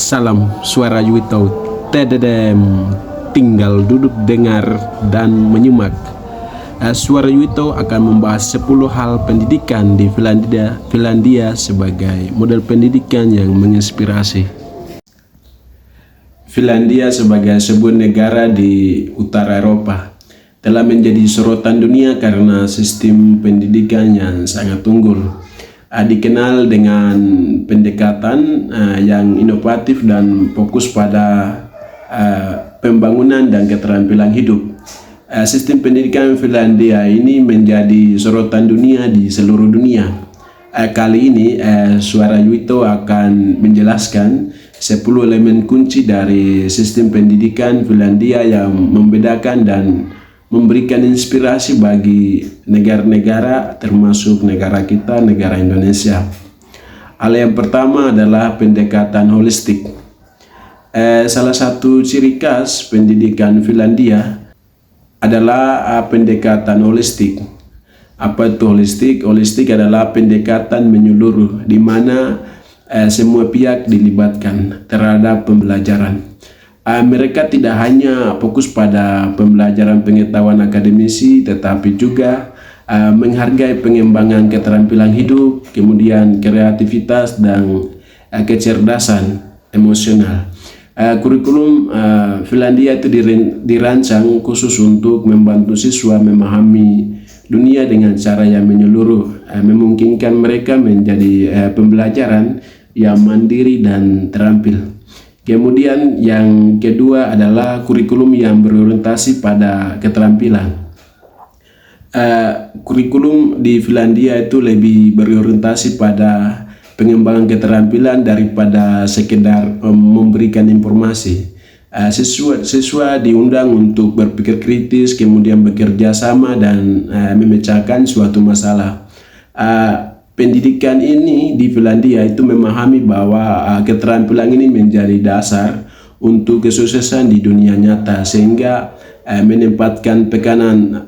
Salam suara Yuito. Tededem. Tinggal duduk dengar dan menyimak. Suara Yuito akan membahas 10 hal pendidikan di Finlandia sebagai model pendidikan yang menginspirasi. Finlandia sebagai sebuah negara di utara Eropa telah menjadi sorotan dunia karena sistem pendidikan yang sangat unggul. Dikenal dengan pendekatan yang inovatif dan fokus pada pembangunan dan keterampilan hidup. Sistem pendidikan Finlandia ini menjadi sorotan dunia di seluruh dunia. Kali ini Suara Yuito akan menjelaskan 10 elemen kunci dari sistem pendidikan Finlandia yang membedakan dan memberikan inspirasi bagi negara-negara termasuk negara kita, negara Indonesia. Hal yang pertama adalah pendekatan holistik. Salah satu ciri khas pendidikan Finlandia adalah pendekatan holistik. Apa itu holistik? Holistik adalah pendekatan menyeluruh di mana semua pihak dilibatkan terhadap pembelajaran. Mereka tidak hanya fokus pada pembelajaran pengetahuan akademisi, tetapi juga menghargai pengembangan keterampilan hidup, kemudian kreativitas dan kecerdasan emosional. Kurikulum Finlandia itu dirancang khusus untuk membantu siswa memahami dunia dengan cara yang menyeluruh, memungkinkan mereka menjadi pembelajaran yang mandiri dan terampil. Kemudian yang kedua adalah kurikulum yang berorientasi pada keterampilan. Kurikulum di Finlandia itu lebih berorientasi pada pengembangan keterampilan daripada sekedar memberikan informasi. Siswa diundang untuk berpikir kritis, kemudian bekerja sama dan memecahkan suatu masalah. Pendidikan ini di Finlandia itu memahami bahwa keterampilan ini menjadi dasar untuk kesuksesan di dunia nyata, sehingga menempatkan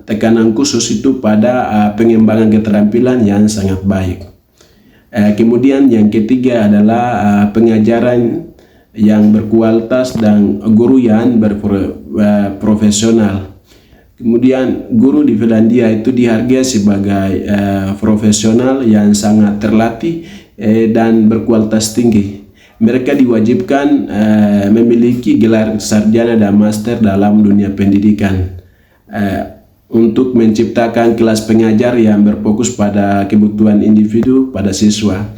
tekanan khusus itu pada pengembangan keterampilan yang sangat baik. Kemudian yang ketiga adalah pengajaran yang berkualitas dan guru yang berprofesional. Kemudian guru di Finlandia itu dihargai sebagai profesional yang sangat terlatih dan berkualitas tinggi. Mereka diwajibkan memiliki gelar sarjana dan master dalam dunia pendidikan untuk menciptakan kelas pengajar yang berfokus pada kebutuhan individu pada siswa.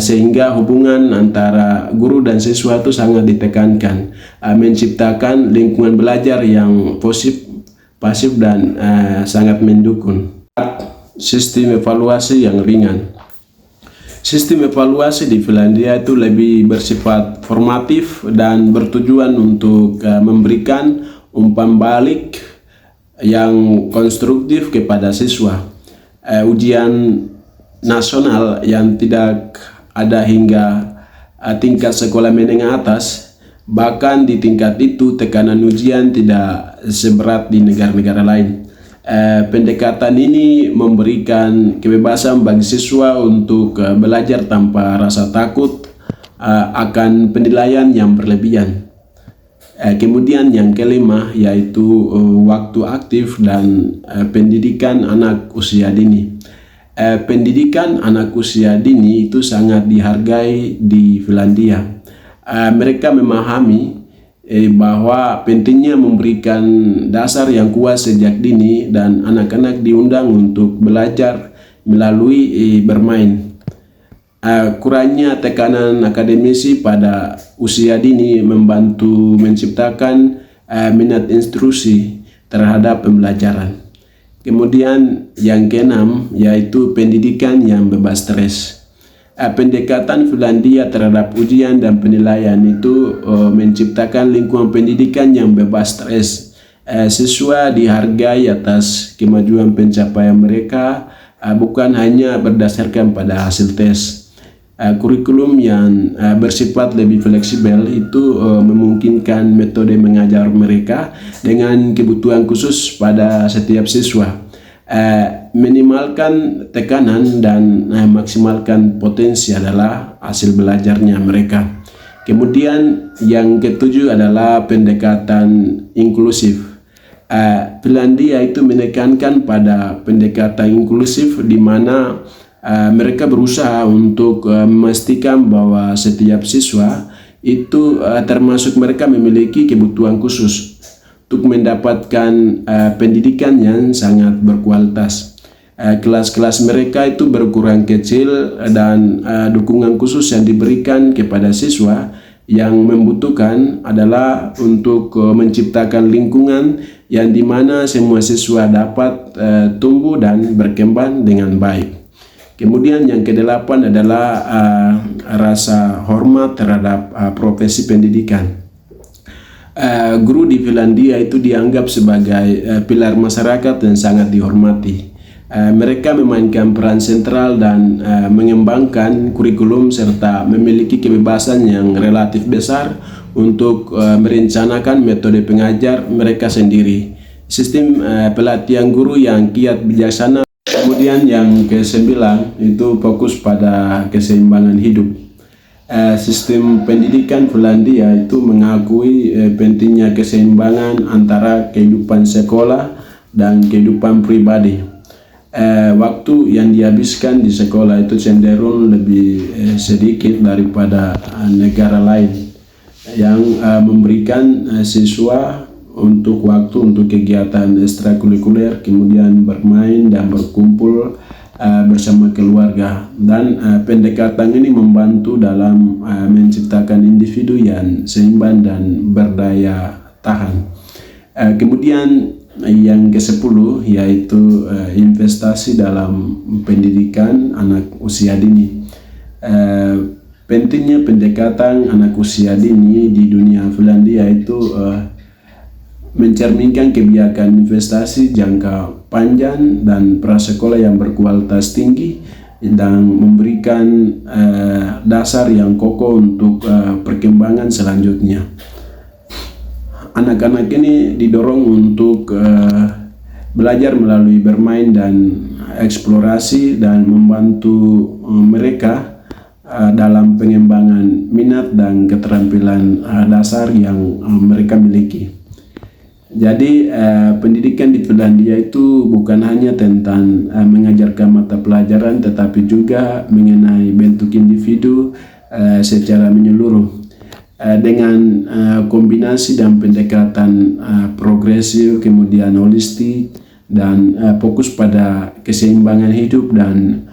Sehingga hubungan antara guru dan siswa itu sangat ditekankan, menciptakan lingkungan belajar yang pasif dan sangat mendukung. Sistem evaluasi yang ringan. Sistem evaluasi di Finlandia itu lebih bersifat formatif dan bertujuan untuk memberikan umpan balik yang konstruktif kepada siswa. Ujian nasional yang tidak ada hingga tingkat sekolah menengah atas. Bahkan di tingkat itu tekanan ujian tidak seberat di negara-negara lain. Pendekatan ini memberikan kebebasan bagi siswa untuk belajar tanpa rasa takut akan penilaian yang berlebihan. Kemudian yang kelima yaitu waktu aktif dan pendidikan anak usia dini. Pendidikan anak usia dini itu sangat dihargai di Finlandia. Mereka memahami bahwa pentingnya memberikan dasar yang kuat sejak dini dan anak-anak diundang untuk belajar melalui bermain. Kurangnya tekanan akademisi pada usia dini membantu menciptakan minat instruksi terhadap pembelajaran. Kemudian yang keenam yaitu pendidikan yang bebas stres. Pendekatan Finlandia terhadap ujian dan penilaian itu menciptakan lingkungan pendidikan yang bebas stres. Siswa dihargai atas kemajuan pencapaian mereka, bukan hanya berdasarkan pada hasil tes. Kurikulum yang bersifat lebih fleksibel itu memungkinkan metode mengajar mereka dengan kebutuhan khusus pada setiap siswa. Minimalkan tekanan dan maksimalkan potensi adalah hasil belajarnya mereka. Kemudian yang ketujuh adalah pendekatan inklusif. Finlandia itu menekankan pada pendekatan inklusif di mana mereka berusaha untuk memastikan bahwa setiap siswa itu termasuk mereka memiliki kebutuhan khusus untuk mendapatkan pendidikan yang sangat berkualitas. Kelas-kelas mereka itu berukuran kecil dan dukungan khusus yang diberikan kepada siswa yang membutuhkan adalah untuk menciptakan lingkungan yang dimana semua siswa dapat tumbuh dan berkembang dengan baik. Kemudian yang kedelapan adalah rasa hormat terhadap profesi pendidikan. Guru di Finlandia itu dianggap sebagai pilar masyarakat yang sangat dihormati. Mereka memainkan peran sentral dan mengembangkan kurikulum serta memiliki kebebasan yang relatif besar untuk merencanakan metode pengajar mereka sendiri. Sistem pelatihan guru yang kiat bijaksana. Kemudian yang ke-9 itu fokus pada keseimbangan hidup. Sistem pendidikan Finlandia itu mengakui pentingnya keseimbangan antara kehidupan sekolah dan kehidupan pribadi. Waktu yang dihabiskan di sekolah itu cenderung lebih sedikit daripada negara lain yang memberikan siswa untuk waktu untuk kegiatan ekstrakurikuler, kemudian bermain dan berkumpul bersama keluarga. Dan pendekatan ini membantu dalam menciptakan individu yang seimbang dan berdaya tahan. Kemudian yang ke-10 yaitu investasi dalam pendidikan anak usia dini. Pentingnya pendekatan anak usia dini di dunia Finlandia itu mencerminkan kebijakan investasi jangka panjang dan prasekolah yang berkualitas tinggi dan memberikan dasar yang kokoh untuk perkembangan selanjutnya. Anak-anak ini didorong untuk belajar melalui bermain dan eksplorasi dan membantu mereka dalam pengembangan minat dan keterampilan dasar yang mereka miliki. Jadi pendidikan di Finlandia itu bukan hanya tentang mengajarkan mata pelajaran, tetapi juga mengenai bentuk individu secara menyeluruh. Dengan kombinasi dan pendekatan progresif, kemudian holistik, dan fokus pada keseimbangan hidup dan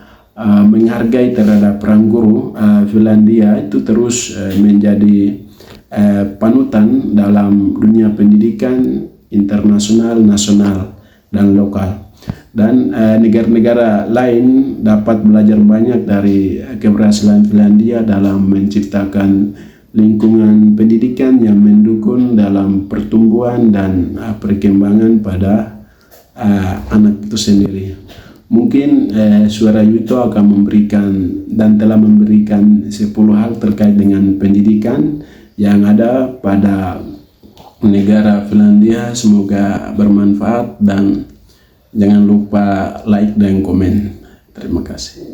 menghargai terhadap peran guru, Finlandia itu terus menjadi panutan dalam dunia pendidikan internasional, nasional, dan lokal. Dan negara-negara lain dapat belajar banyak dari keberhasilan Finlandia dalam menciptakan lingkungan pendidikan yang mendukung dalam pertumbuhan dan perkembangan pada anak itu sendiri. Mungkin Suara Yuto akan memberikan dan telah memberikan 10 hal terkait dengan pendidikan yang ada pada negara Finlandia. Semoga bermanfaat dan jangan lupa like dan komen. Terima kasih.